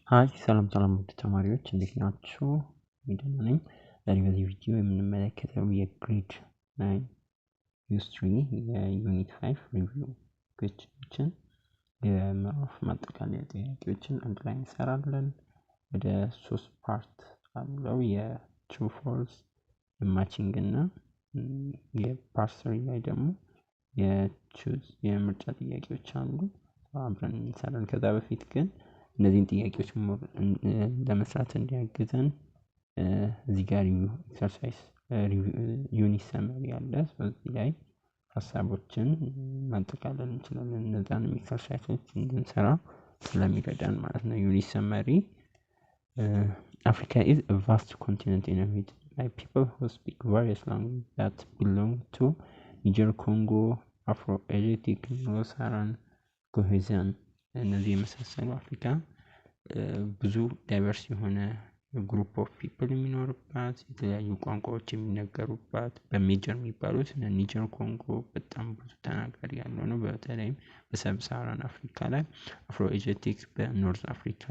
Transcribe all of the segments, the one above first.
ሃይ ሰላም ውድ ተማሪዎች እንዴት ናችሁ? ደህና ነኝ። ዛሬ በዚህ ቪዲዮ የምንመለከተው የግሬድ 9 ሂስትሪ የዩኒት 5 ሪቪው ኩዌስችኖችን የምዕራፍ ማጠቃለያ ጥያቄዎችን አንድ ላይ እንሰራለን። ወደ 3 ፓርት አለው የትሩ ፎልስ የማቺንግ እና የፓርት 3 ላይ ደግሞ የቹዝ የምርጫ ጥያቄዎች አሉ። አብረን እንሰራለን። ከዛ በፊት ግን እነዚህን ጥያቄዎች ለመስራት እንዲያግዘን እዚህ ጋር ኤክሰርሳይዝ ዩኒት ሰመሪ አለ። ስለዚህ ላይ ሀሳቦችን ማጠቃለል እንችላለን። እነዛንም ኤክሰርሳይዞች እንድንሰራ ስለሚረዳን ማለት ነው። ዩኒት ሰመሪ Africa is a vast continent inhabited by people who speak various languages that belong to Niger, Congo, Afro-Asiatic, Saharan, Caucasian እነዚህ የመሳሰሉ አፍሪካ ብዙ ዳይቨርስ የሆነ ግሩፕ ኦፍ ፒፕል የሚኖርባት የተለያዩ ቋንቋዎች የሚነገሩባት በሜጀር የሚባሉት ኒጀር ኮንጎ በጣም ብዙ ተናጋሪ ያለው ነው። በተለይም በሰብ ሳሃራን አፍሪካ ላይ አፍሮ ኤዥያቲክ በኖርዝ አፍሪካ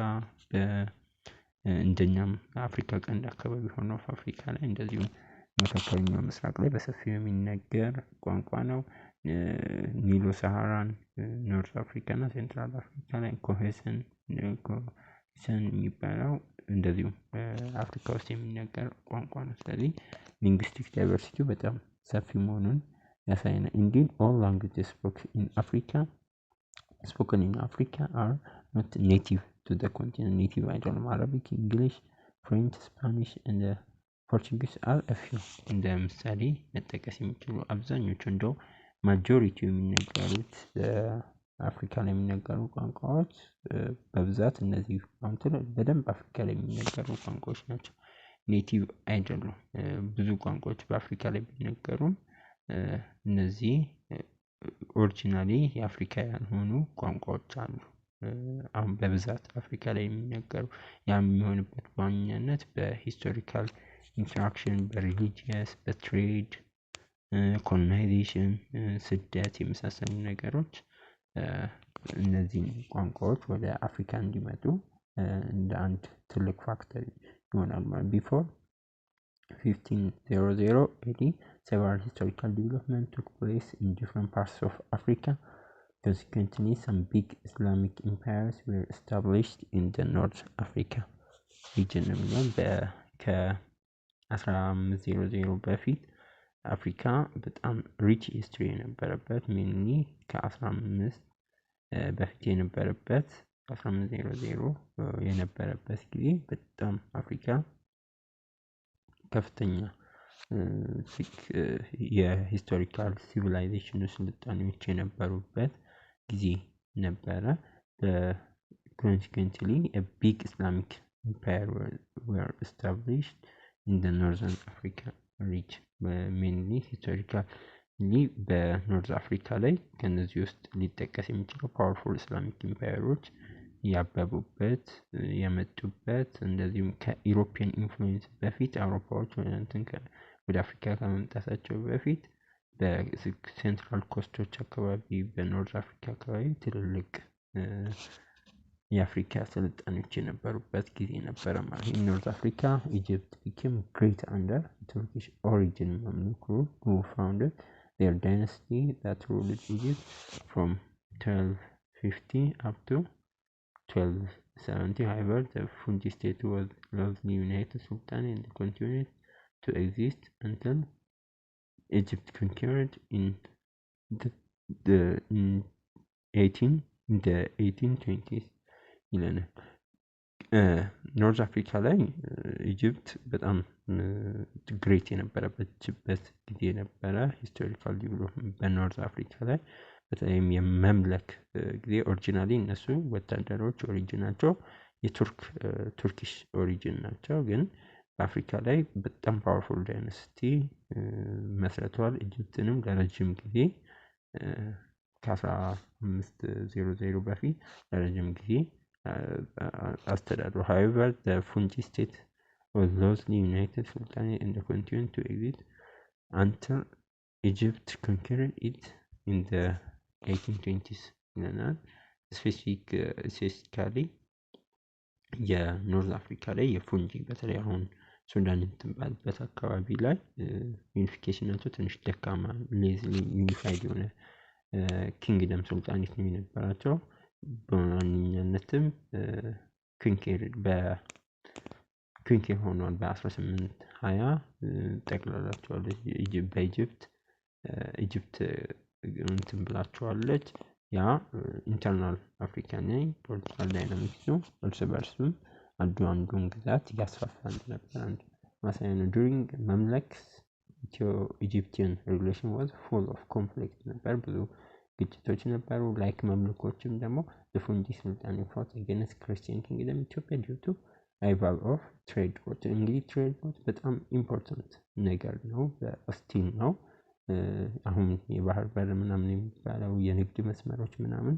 እንደኛም አፍሪካ ቀንድ አካባቢ ሆኖ አፍሪካ ላይ እንደዚሁ መካከለኛው ምስራቅ ላይ በሰፊው የሚነገር ቋንቋ ነው። ኒሎ ሳሃራን ኖርዝ አፍሪካ እና ሴንትራል አፍሪካ ላይ ኮሄሰን የሚባለው እንደዚሁ አፍሪካ ውስጥ የሚነገር ቋንቋ ነው። ስለዚህ ሊንግዊስቲክ ዳይቨርሲቲ በጣም ሰፊ መሆኑን ያሳየናል። Indeed, all languages spoken in Africa are not native to the continent. Native አይደሉም። Arabic, English, French, Spanish and Portuguese are a few። እንደ ምሳሌ መጠቀስ የሚችሉ አብዛኞቹ እንደው ማጆሪቲው የሚነገሩት አፍሪካ ላይ የሚነገሩ ቋንቋዎች በብዛት እነዚህ በደንብ አፍሪካ ላይ የሚነገሩ ቋንቋዎች ናቸው። ኔቲቭ አይደሉም። ብዙ ቋንቋዎች በአፍሪካ ላይ ቢነገሩም እነዚህ ኦሪጂናሊ የአፍሪካ ያልሆኑ ቋንቋዎች አሉ። አሁን በብዛት አፍሪካ ላይ የሚነገሩ ያም የሚሆንበት በዋነኛነት በሂስቶሪካል ኢንተራክሽን፣ በሪሊጂየስ፣ በትሬድ ኮሎናይዜሽን፣ ስደት የመሳሰሉ ነገሮች እነዚህን ቋንቋዎች ወደ አፍሪካ እንዲመጡ እንደ አንድ ትልቅ ፋክተር ይሆናል ማለት ቢፎር 1500 AD several historical development took place in different parts of Africa. Consequently, some big Islamic empires were established in the North Africa region. ከ1500 በፊት አፍሪካ በጣም ሪች ሂስትሪ የነበረበት ሜንሊ ከ15 በፊት የነበረበት 1500 የነበረበት ጊዜ በጣም አፍሪካ ከፍተኛ የሂስቶሪካል ሲቪላይዜሽን ስልጣኔዎች የነበሩበት ጊዜ ነበረ። Consequently, a big Islamic empire were established in the Northern Africa region. Mainly historically በኖርዝ አፍሪካ ላይ ከነዚህ ውስጥ ሊጠቀስ የሚችለው ፓወርፉል ኢስላሚክ ኢምፓየሮች ያበቡበት የመጡበት እንደዚሁም ከኢሮፒያን ኢንፍሉዌንስ በፊት አውሮፓዎች ወደ አፍሪካ ከመምጣታቸው በፊት በሴንትራል ኮስቶች አካባቢ በኖርዝ አፍሪካ አካባቢ ትልልቅ የአፍሪካ ስልጣኔዎች የነበሩበት ጊዜ ነበረ ማለት ነው። ኖርዝ አፍሪካ ኢጂፕት became great under Turkish origin Mamluk rule who founded their dynasty that ruled Egypt from 1250 up to 1270. However, the Fungi state was loosely united Sultan and continued to exist until Egypt conquered in the 1820s ይለናል። ኖርዝ አፍሪካ ላይ ኢጂፕት በጣም ግሬት የነበረበችበት ጊዜ ነበረ። ሂስቶሪካል ዲቨሎፕመንት በኖርዝ አፍሪካ ላይ በተለይም የመምለክ ጊዜ ኦሪጂናሊ እነሱ ወታደሮች ኦሪጂናቸው የቱርኪሽ ኦሪጂን ናቸው። ግን በአፍሪካ ላይ በጣም ፓወርፉል ዳይነስቲ መስርተዋል። ኢጂፕትንም ለረጅም ጊዜ ከ1500 በፊት ለረጅም ጊዜ አስተዳድረዋል። However, the Fungi state was loosely united Sultanate and continued to exist until Egypt conquered it in the 1820s ይለናል። ስፔሲፊካሊ የኖርዝ አፍሪካ ላይ የፉንጂ በተለይ አሁን ሱዳን የምትባልበት አካባቢ ላይ ዩኒፊኬሽናቸው ትንሽ ደካማ ሌዝሊ ዩኒፋይድ የሆነ ኪንግደም ሱልጣኔት ነው የነበራቸው። በዋነኛነትም ኩንኬር ሆኗል በ1820 ጠቅላላቸዋል በኢጅፕት እንትን ብላቸዋለች። ያ ኢንተርናል አፍሪካን ፖለቲካል ዳይናሚክስ ነው። እርስ በርስም አንዱን ግዛት እያስፋፋ ነበር። አንድ ማሳያ ነው። ዱሪንግ መምለክስ ኢጂፕቲያን ሪሌሽን ዋዝ ፉል ኦፍ ኮንፍሊክት ነበር። ብዙ ግጭቶች ነበሩ። ላይክ መምልኮችም ደግሞ የፉንጂ ሱልጣን ፋውት አገንስት ክርስቲያን ኪንግደም ኢትዮጵያ ዲዩ ቱ ራይቫል ኦፍ ትሬድ ሮት። እንግዲህ ትሬድ ሮት በጣም ኢምፖርታንት ነገር ነው። በስቲል ነው። አሁን የባህር በር ምናምን የሚባለው የንግድ መስመሮች ምናምን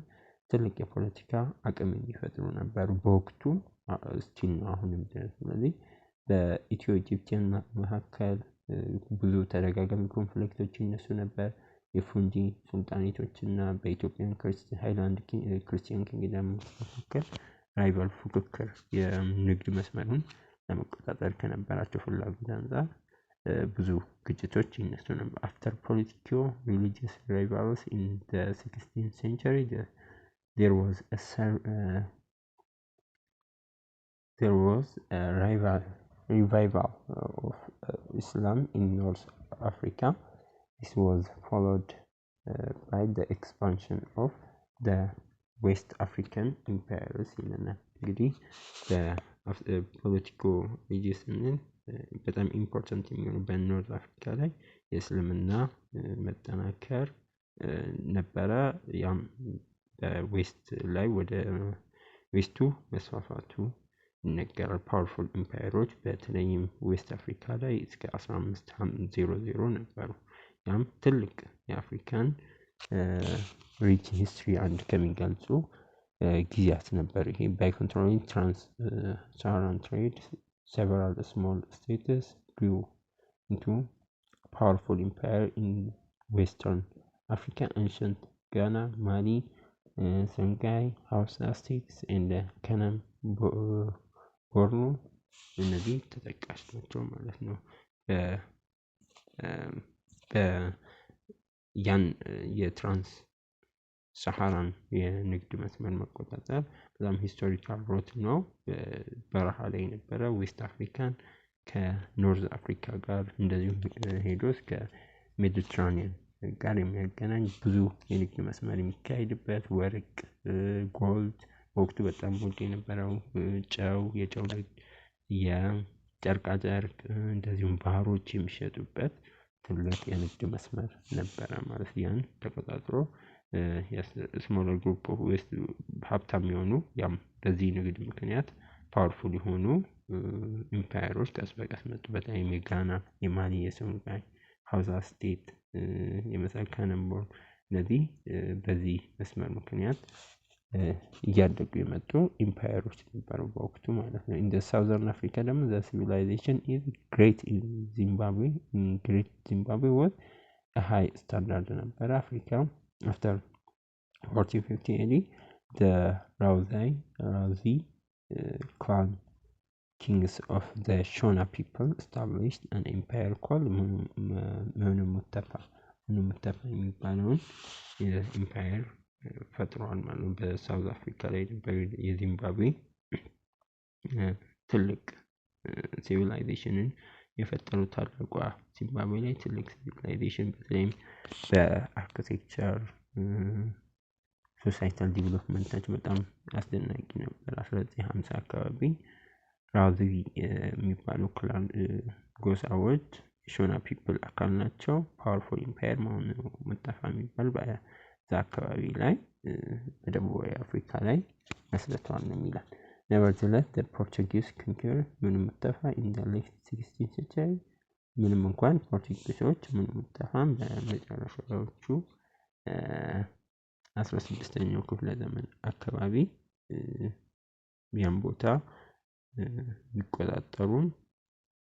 ትልቅ የፖለቲካ አቅም የሚፈጥሩ ነበሩ በወቅቱ ስቲል ነው አሁንም ድረስ። ስለዚህ በኢትዮ ኢጂፕቲያን መካከል ብዙ ተደጋጋሚ ኮንፍሊክቶች ይነሱ ነበር። የፉንጂ ሱልጣኔቶች እና በኢትዮጵያን ሃይላንድ ክርስቲያን ኪንግደም መካከል ራይቫል ፉክክር የንግድ መስመሩን ለመቆጣጠር ከነበራቸው ፍላጎት አንፃር ብዙ ግጭቶች ይነሱ ነበር። አፍተር ፖለቲካል ሪሊጂየስ ራይቫልስ ኢን the 16th century there was a revival of Islam in North Africa. This was followed by the expansion of the West African empires ይለናል። እንግዲህ በፖለቲኮ ሪሊጂየስ በጣም ኢምፖርታንት የሚሆኑ በኖርዝ አፍሪካ ላይ የእስልምና መጠናከር ነበረ። ያም በዌስት ላይ ወደ ዌስቱ መስፋፋቱ ይነገራል። ፓወርፉል ኢምፓየሮች በተለይም ዌስት አፍሪካ ላይ እስከ 1500 ነበሩ። ያም ትልቅ የአፍሪካን ሪች ሂስትሪ አንድ ከሚገልጹ ጊዜያት ነበር። ይሄ by controlling trans-Saharan trade, several small states grew into powerful empire in Western Africa. Ancient Ghana, Mali, Songhai, Hausa states and Kanem ቦርኖ እነዚህ ተጠቃሽ ናቸው ማለት ነው። ያን የትራንስ ሰሃራን የንግድ መስመር መቆጣጠር በጣም ሂስቶሪካል ሮት ነው። በረሃ ላይ የነበረ ዌስት አፍሪካን ከኖርዝ አፍሪካ ጋር እንደዚሁም ሄዶ እስከ ሜዲትራኒያን ጋር የሚያገናኝ ብዙ የንግድ መስመር የሚካሄድበት ወርቅ፣ ጎልድ ወቅቱ በጣም ውድ የነበረው ጨው፣ የጨው የጨርቃጨርቅ እንደዚሁም ባህሮች የሚሸጡበት ትልቅ የንግድ መስመር ነበረ ማለት ያን ተቆጣጥሮ ስሞለር ግሩፕ ኦፍ ዌስት ሀብታም የሆኑ ያም በዚህ ንግድ ምክንያት ፓወርፉል የሆኑ ኢምፓየሮች ቀስ በቀስ መጡ። በተለይም የጋና፣ የማሊ፣ የሶንጋይ፣ ሀውሳ ስቴት የመሳካነም ቦርን እነዚህ በዚህ መስመር ምክንያት እያደጉ የመጡ ኢምፓየሮች ነበሩ በወቅቱ ማለት ነው። ኢን ሳውዘርን አፍሪካ ደግሞ ዘ ሲቪላይዜሽን ኢዝ ግሬት ኢን ዚምባብዌ ግሬት ዚምባብዌ ወዝ ሃይ ስታንዳርድ ነበረ። አፍሪካ after 1450 AD the Razi clan kings of the Shona people established an empire called ሙኑሙተፋ የሚባለውን የኢምፓየር ፈጥሯል ማለት ነው። በሳውዝ አፍሪካ ላይ የዚምባብዌ ትልቅ ሲቪላይዜሽንን የፈጠሩ ታላቋ ዚምባብዌ ላይ ትልቅ ሲቪላይዜሽን በተለይም በአርኪቴክቸር ሶሳይታል ዲቨሎፕመንታቸው በጣም አስደናቂ ነበር። 1950 አካባቢ ራዚ የሚባሉ ክላን ጎሳዎች ሾና ፒፕል አካል ናቸው። ፓወርፉል ኢምፓየር ሙኑሙተፋ የሚባል በዛ አካባቢ ላይ በደቡባዊ አፍሪካ ላይ መስርተዋል ነው የሚላል። Nevertheless, the Portuguese conquered ሙኑሙተፋ in the late 16th century. ምንም እንኳን ፖርቱጊዞች ሙኑሙተፋን በመጨረሻዎቹ 16ኛው ክፍለ ዘመን አካባቢ ያን ቦታ ቢቆጣጠሩም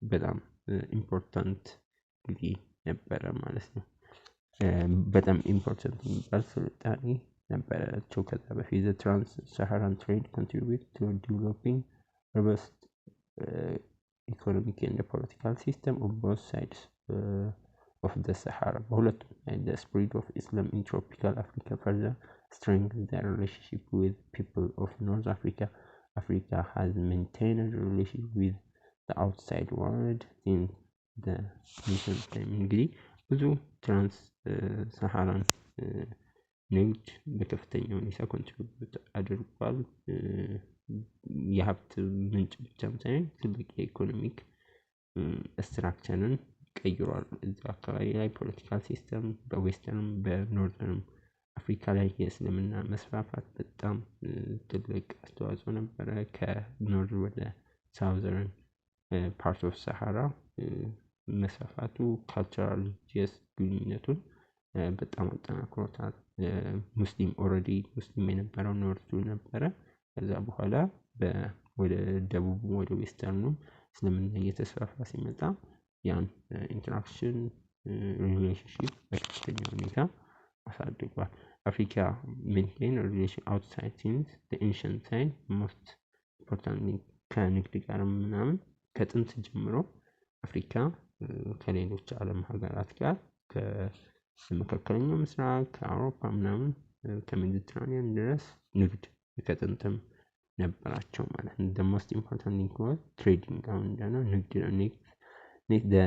በጣም ኢምፖርታንት ጊዜ ነበረ ማለት ነው። በጣም ኢምፖርታንት የሚባል ስልጣኔ ነበራቸው ከዛ በፊት። the trans-Saharan trade contributed to developing robust economic and political system on both sides of the Sahara. The spread of Islam in tropical Africa further strengthened their relationship with people of North Africa. Africa has maintained a relationship with the outside world since the ancient time. እንግዲህ ብዙ ትራንስ ሰሃራን ንግድ በከፍተኛ ሁኔታ ኮንትሪቢዩት አድርጓል። የሀብት ምንጭ ብቻም ሳይሆን ትልቅ የኢኮኖሚክ ስትራክቸርን ቀይሯል። እዛ አካባቢ ላይ ፖለቲካል ሲስተም በዌስተርንም በኖርዘርንም አፍሪካ ላይ የእስልምና መስፋፋት በጣም ትልቅ አስተዋጽኦ ነበረ። ከኖርዝ ወደ ሳውዘርን ፓርት ኦፍ ሰሃራ መስፋፋቱ ካልቸራል ሪሊጂየስ ግንኙነቱን በጣም አጠናክሮታል። ሙስሊም ኦልሬዲ ሙስሊም የነበረው ኖርዙ ነበረ። ከዛ በኋላ ወደ ደቡቡ ወደ ዌስተርኑ እስልምና እየተስፋፋ ሲመጣ ያን ኢንተራክሽን ሪሌሽንሺፕ በከፍተኛ ሁኔታ አሳድጓል። አፍሪካ ሜንቴን ሪሌሽን አውትሳይድ ሲንስ ዘ ኤንሸንት ታይም ሞስት ኢምፖርታንት ከንግድ ጋር ምናምን ከጥንት ጀምሮ አፍሪካ ከሌሎች ዓለም ሀገራት ጋር ከመካከለኛው ምስራቅ ከአውሮፓ ምናምን ከሜዲትራኒያን ድረስ ንግድ ከጥንትም ነበራቸው ማለት ነው። the most important thing was trading አሁን እንዳልነው ንግድ ነው። next the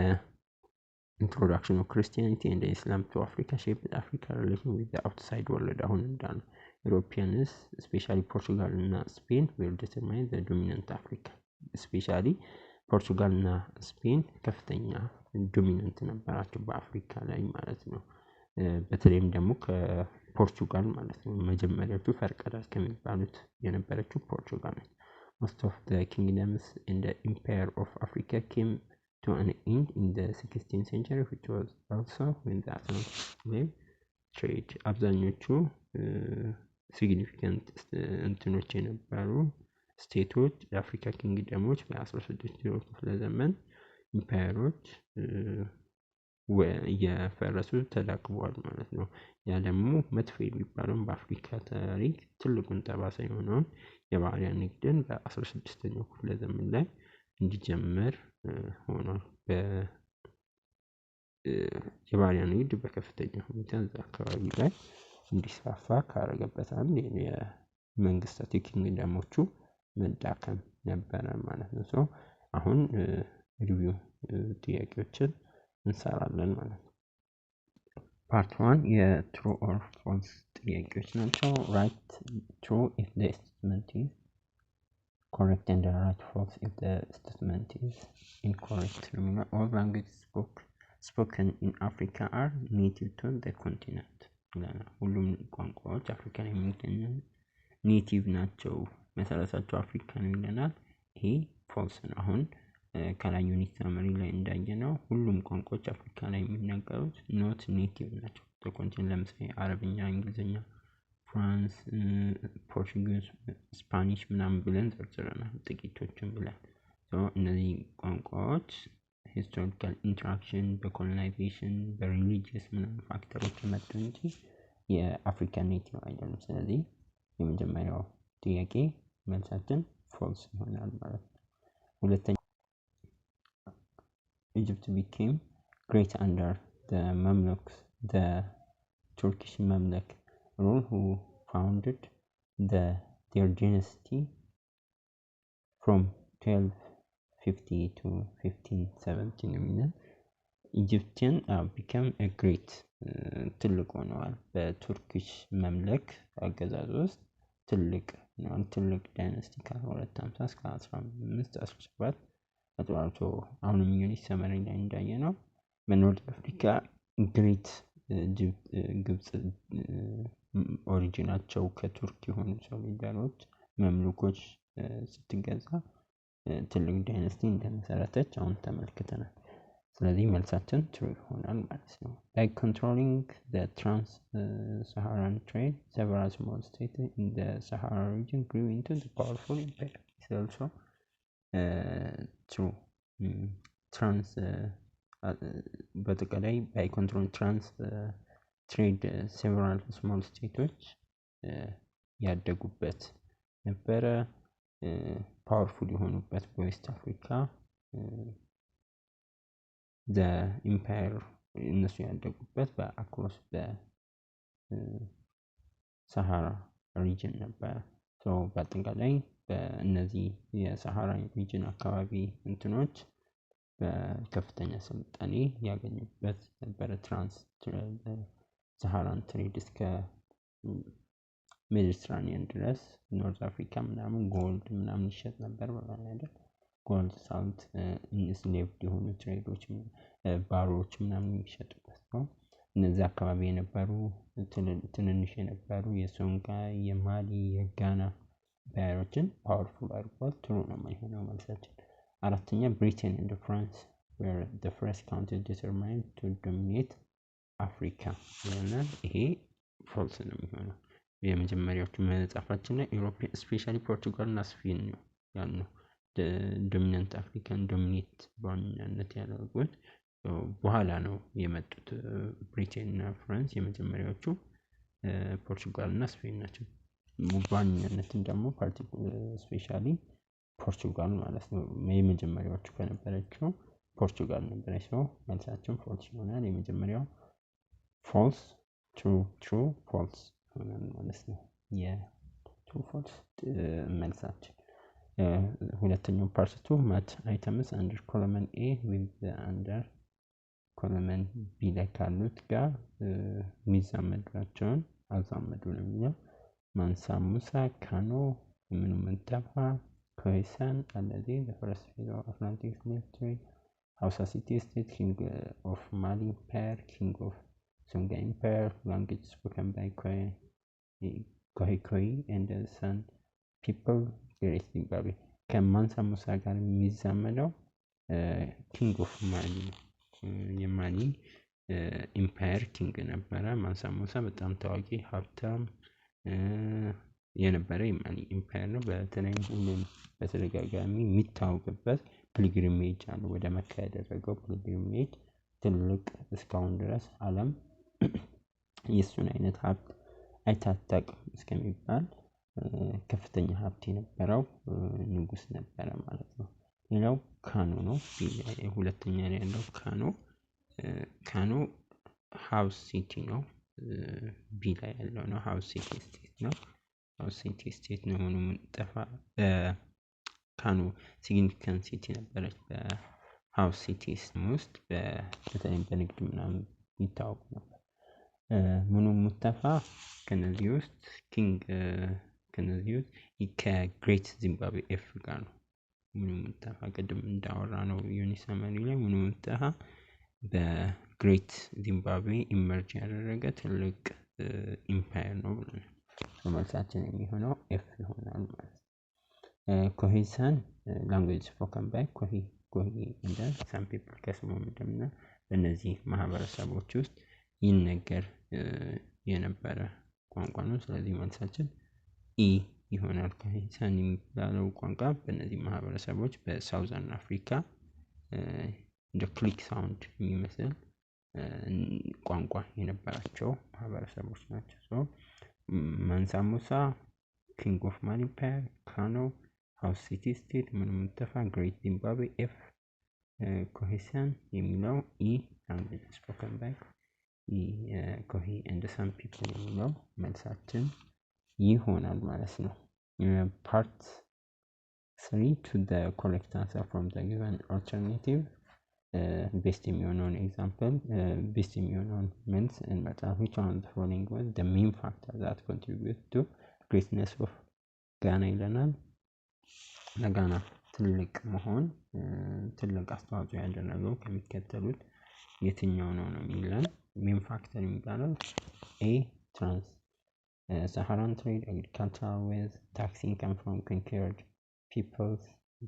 introduction of Christianity and Islam to Africa shaped Africa relation with the outside world አሁን እንዳልነው Europeans especially Portugal እና Spain will determine the dominant Africa especially ፖርቱጋል እና ስፔን ከፍተኛ ዶሚናንት ነበራቸው በአፍሪካ ላይ ማለት ነው። በተለይም ደግሞ ከፖርቱጋል ማለት ነው መጀመሪያዎቹ ፈርቀዳጅ ከሚባሉት የነበረችው ፖርቱጋል ነች። most of the kingdoms in the empire of Africa came to an end in the 16th century which was also when the Atlantic slave trade አብዛኞቹ ሲግኒፊካንት እንትኖች የነበሩ ስቴቶች የአፍሪካ ኪንግደሞች በ16ኛው ክፍለ ዘመን ኢምፓየሮች እየፈረሱ ተዳክመዋል ማለት ነው። ያ ደግሞ መጥፎ የሚባለውን በአፍሪካ ታሪክ ትልቁን ጠባሳ የሆነውን የባሪያ ንግድን በ16ኛው ክፍለ ዘመን ላይ እንዲጀምር ሆኗል። የባሪያ ንግድ በከፍተኛ ሁኔታ እዛ አካባቢ ላይ እንዲስፋፋ ካረገበት አንድ የመንግስታት የኪንግደሞቹ መዳከም ነበረ ማለት ነው። ሶ አሁን ሪቪው ጥያቄዎችን እንሰራለን ማለት ነው። ፓርት 1 የትሩ ኦር ፎልስ ጥያቄዎች ናቸው። ራይት ትሩ if the statement is correct and right false if the statement is incorrect. all languages spoken in Africa are native to the continent. ሁሉም ቋንቋዎች አፍሪካ ላይ የሚገኙ ኔቲቭ ናቸው መሰረታቸው አፍሪካ ነው ይለናል። ይሄ ፎልስ ነው። አሁን ከላይ ዩኒት ሳመሪ ላይ እንዳየነው ሁሉም ቋንቋዎች አፍሪካ ላይ የሚናገሩት ኖት ኔቲቭ ናቸው። በኮንቲኔንት ለምሳሌ አረብኛ፣ እንግሊዝኛ፣ ፍራንስ፣ ፖርቹጊዝ፣ ስፓኒሽ ምናምን ብለን ዘርዝረናል ጥቂቶችን ብለን። እነዚህ ቋንቋዎች ሂስቶሪካል ኢንተራክሽን በኮሎናይዜሽን በሪሊጂየስ ምናምን ፋክተሮች መጡ እንጂ የአፍሪካ ኔቲቭ አይደሉም። ስለዚህ የመጀመሪያው ጥያቄ መልሳችን ፎልስ ይሆናል ማለት ነው። ሁለተኛ Egypt became great under the Mamluks, the Turkish Mamluk rule who founded their dynasty from 1250 to 1517 የሚለው Egyptian became a great ትልቅ ሆነዋል። በቱርኪሽ መምለክ አገዛዝ ውስጥ ትልቅ ዳይናስቲ ከ1250 እስከ 1517 ተጠራርቶ አሁንም ዩኒት ሰመሪ ላይ እንዳየነው በኖርዝ አፍሪካ ግሬት ግብጽ ኦሪጂናቸው ከቱርክ የሆኑ ሶሊዳሮች መምሉኮች ስትገዛ ትልቅ ዳይናስቲ እንደመሰረተች አሁን ተመልክተናል። ስለዚህ መልሳችን ትሩ ይሆናል ማለት ነው። By controlling the trans-Saharan trade, several small states in the Sahara region grew into the powerful empire. It's also true. በአጠቃላይ by controlling trade, several small states ያደጉበት ነበረ። ፓወርፉል የሆኑበት በዌስት አፍሪካ ዘ ኢምፓየር እነሱ ያደጉበት በአክሮስ በሰሃራ ሪጅን ነበር። በአጠቃላይ በእነዚህ የሰሃራ ሪጅን አካባቢ እንትኖች በከፍተኛ ስልጣኔ ያገኙበት ነበረ። ሰሃራን ትሬድ እስከ ሜዲትራኒያን ድረስ ኖርዝ አፍሪካ ምናምን ጎልድ ምናምን ይሸጥ ነበር ብሏል አይደል? ጎልድ ሳውት ኢንስሌቭድ የሆኑ ትሬዶች ባሮች ምናምን የሚሸጡበት ነው። እነዚህ አካባቢ የነበሩ ትንንሽ የነበሩ የሶንጋ የማሊ የጋና ባሮችን ፓወርፉል አድርጓል። ትሩ ነው የማይሆነው መልሳችን። አራተኛ ብሪቴን ኤንድ ፍራንስ were the first countries determined to dominate Africa ይላል። ይሄ ፎልስ ነው የሚሆነው። የመጀመሪያዎቹ መጽሐፋችን ላይ ዩሮፕ ስፔሻሊ ፖርቱጋል እና ስፔን ነው ያልነው ዶሚናንት አፍሪካን ዶሚኔት በዋናነት ያደረጉት በኋላ ነው የመጡት ብሪቴን እና ፍራንስ። የመጀመሪያዎቹ ፖርቱጋል እና ስፔን ናቸው። በዋናነትም ደግሞ ስፔሻሊ ፖርቱጋል ማለት ነው የመጀመሪያዎቹ ከነበረችው ፖርቱጋል ነበረች። መልሳችን ፎልስ ይሆናል። የመጀመሪያው ፎልስ ትሩ ፎልስ ይሆናል ማለት ነው። የትሩ ፎልስ መልሳችን። ሁለተኛው ፓርት 2 ማት አይተምስ አንደር ኮለመን ኤ ዊዝ አንደር ኮለመን ቢ ላይ ካሉት ጋር የሚዛመዷቸውን አዛመዱ ነው የሚለው። ማንሳ ሙሳ ካኖ ምኑ መንተፋ ኮይሰን አለዚ ፈረስ ፊሎ አትላንቲክ ስሌቭ ትሬድ ሀውሳ ሲቲ ስቴት ኪንግ ኦፍ ማሊ ኢምፓየር ኪንግ ኦፍ ሶንጋ ኢምፓየር ላንጉዌጅ ስፖከን ባይ ኮይ ኤንድ ሰን ፒፕል ግሬት ዚምባብዌ። ከማንሳ ሙሳ ጋር የሚዛመደው ኪንግ ኦፍ ማሊ የማሊ ኢምፓየር ኪንግ ነበረ። ማንሳ ሙሳ በጣም ታዋቂ ሀብታም የነበረ የማሊ ኢምፓየር ነው። በተለይም ሁሉም በተደጋጋሚ የሚታወቅበት ፒልግሪሜጅ አለ። ወደ መካ ያደረገው ፒልግሪሜጅ ትልቅ እስካሁን ድረስ ዓለም የሱን አይነት ሀብት አይታጠቅም እስከሚባል ከፍተኛ ሀብት የነበረው ንጉስ ነበረ ማለት ነው። ሌላው ካኖ ነው። ሁለተኛ ላይ ያለው ካኖ ሃውስ ሲቲ ነው። ቢ ላይ ያለው ነው ሃውስ ሲቲ ስቴት ነው። ሃውስ ሲቲ ስቴት ነው ሆኖ ጠፋ። ካኖ ሲግኒፊካንት ሲቲ ነበረች በሃውስ ሲቲ ውስጥ በተለይም በንግድ ምናምን ይታወቅ ነበር። ምኑ ሙተፋ ከነዚህ ውስጥ ኪንግ ከነዚህ ውስጥ ከግሬት ዚምባብዌ ኤፍ ጋር ነው። ምኑ ሙተፋ ቅድም እንዳወራ ነው ዩኒስ ሰመሪ ላይ ምኑ ሙተፋ በግሬት ዚምባብዌ ኢመርጅ ያደረገ ትልቅ ኢምፓየር ነው ብለን መልሳችን የሚሆነው ኤፍ ይሆናል ማለት ነው። ኮሄሳን ላንጉዌጅ ስፖከን ባይ ኮሂ እንደ ሳም ፒፕል ከስሙ ምንድነው በእነዚህ ማህበረሰቦች ውስጥ ይነገር የነበረ ቋንቋ ነው። ስለዚህ መልሳችን ኢ ይሆናል። ኮሄሳን የሚባለው ቋንቋ በእነዚህ ማህበረሰቦች በሳውዘርን አፍሪካ እንደ ክሊክ ሳውንድ የሚመስል ቋንቋ የነበራቸው ማህበረሰቦች ናቸው። ማንሳ ሙሳ ኪንግ ኦፍ ማሊ ኢምፓየር ካኖ ሃውስ ሲቲ ስቴት ምኑ ሙተፋ ግሬት ዚምባብዌ ኤፍ ኮሄሳን የሚለው ኢ ላንጉዌጅ ስፖከን ባይ ኮሂ ኤንድ ሳም ፒፕል የሚለው መልሳችን ይሆናል ማለት ነው። ፓርት 3 to the correct answer from the given alternative ቤስት የሚሆነውን ኤግዛምፕል ቤስት የሚሆነውን መልስ እንመጣለን። which one of the following was the main factor that contribute to greatness of ጋና ይለናል። ለጋና ትልቅ መሆን ትልቅ አስተዋጽኦ ያደረገው ከሚከተሉት የትኛው ነው የሚለን። ሜን ፋክተር የሚባለው ኤ ትራንስ ሳሃራን ትሬድ አግሪካልቸራል ዌልዝ ታክስ ኢንካም ፍሮም ኮንከርድ ፒፕልስ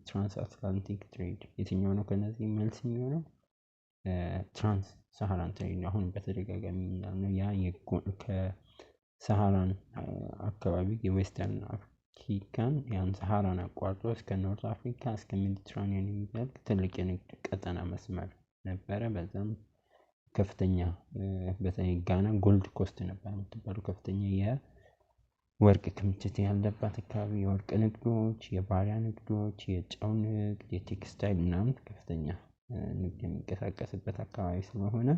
ትራንስ አትላንቲክ ትሬድ የትኛው ነው ከነዚህ መልስ የሚሆነው? ትራንስ ሳሃራን ትሬድ አሁን በተደጋጋሚ ነው። ያ ከሳሃራን አካባቢ የዌስተርን አፍሪካን ያን ሳሃራን አቋርጦ እስከ ኖርዝ አፍሪካ እስከ ሜዲትራኒያን የሚዘልቅ ትልቅ የንግድ ቀጠና መስመር ነበረ። በዛም ከፍተኛ በተለይ ጋና ጎልድ ኮስት ነበር የምትባለው ከፍተኛ ወርቅ ክምችት ያለባት አካባቢ የወርቅ ንግዶች፣ የባሪያ ንግዶች፣ የጨው ንግድ፣ የቴክስታይል ምናምን ከፍተኛ ንግድ የሚንቀሳቀስበት አካባቢ ስለሆነ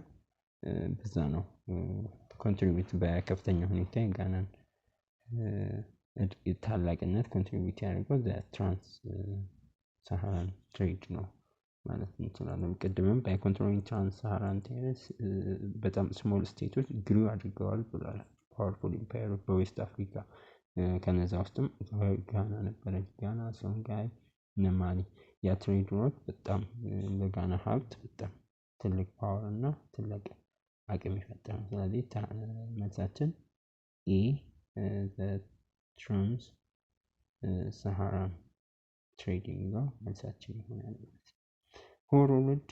በዛ ነው ኮንትሪቢዩት በከፍተኛ ሁኔታ የጋናን ታላቅነት ኮንትሪቢዩት ያደርገው ትራንስ ሳሃራን ትሬድ ነው ማለት እንችላለን። ቅድምም ባይ ኮንትሮሊንግ ትራንስ ሳሃራን ትሬድ በጣም ስሞል ስቴቶች ግሩ አድርገዋል ብሏል። ፓወርፉል ኢምፓየር በዌስት አፍሪካ ከነዛ ውስጥም ጋና ነበረች። ጋና፣ ሶንጋይ፣ እነ ማሊ ያ ትሬድ ሮት በጣም ለጋና ሀብት በጣም ትልቅ ፓወር እና ትልቅ አቅም ይፈጥራል። ስለዚህ መልሳችን ኤ ትራንስ ሳሃራን ትሬድ የሚለው መልሳችን ይሆናል። who ruled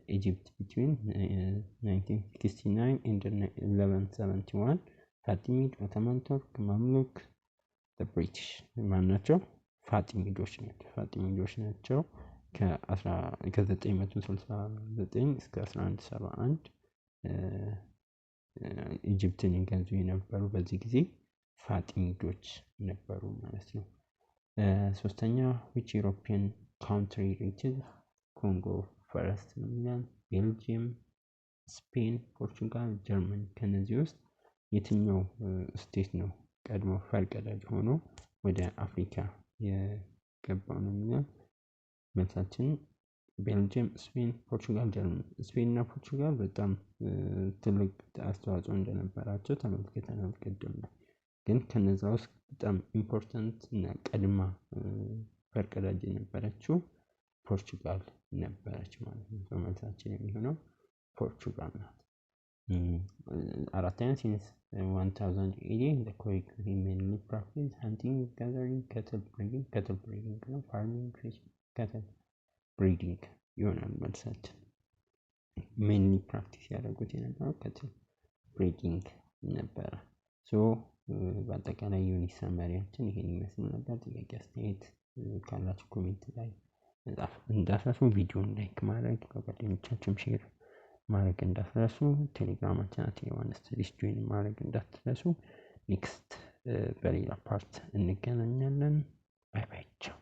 Egypt between 1969 and 1171? ፋጢሚድ፣ ኦቶማን ቱርክ፣ ማምሉክ፣ ብሪቲሽ ማናቸው? ፋጢሚዶች ናቸው። ከ969 እስከ 1171 ኢጅፕትን ይገዙ የነበሩ በዚህ ጊዜ ፋጢሚዶች ነበሩ ማለት ነው። ሶስተኛ which European country reached Congo first? ቤልጂየም፣ ስፔን፣ ፖርቹጋል፣ ጀርመን። ከነዚህ ውስጥ የትኛው ስቴት ነው ቀድሞ ፈርቀዳጅ ሆኖ ወደ አፍሪካ የገባው ነው የሚለው መልሳችን ቤልጂየም፣ ስፔን፣ ፖርቹጋል፣ ጀርመን። ስፔን እና ፖርቹጋል በጣም ትልቅ አስተዋጽኦ እንደነበራቸው ተመልክተናል ቅድም ነው። ግን ከነዛ ውስጥ በጣም ኢምፖርታንት እና ቀድማ ፈርቀዳጅ የነበረችው ፖርቹጋል ነበረች ማለት ነው። መልሳችን የሚሆነው ፖርቹጋል ናት። አራተኛ since 1000 AD the Koik mainly practice hunting, gathering, cattle breeding ነው farming, fishing, cattle breeding ይሆናል መልሳችን። mainly practice ያደረጉት የነበረው cattle breeding ነበረ። በአጠቃላይ ዩኒት ሰመሪያችን ይሄን ይመስል ነበር። ጥያቄ አስተያየት ካላችሁ ኮሜንት ላይ መጻፍ እንዳትረሱ። ቪዲዮን ላይክ ማድረግ ለጓደኞቻችሁም ሼር ማድረግ እንዳትረሱ። ቴሌግራማችን ዮሐንስ ስተዲስ ጆይን ማድረግ እንዳትረሱ። ኔክስት በሌላ ፓርት እንገናኛለን። ባይ ባይ ቻው።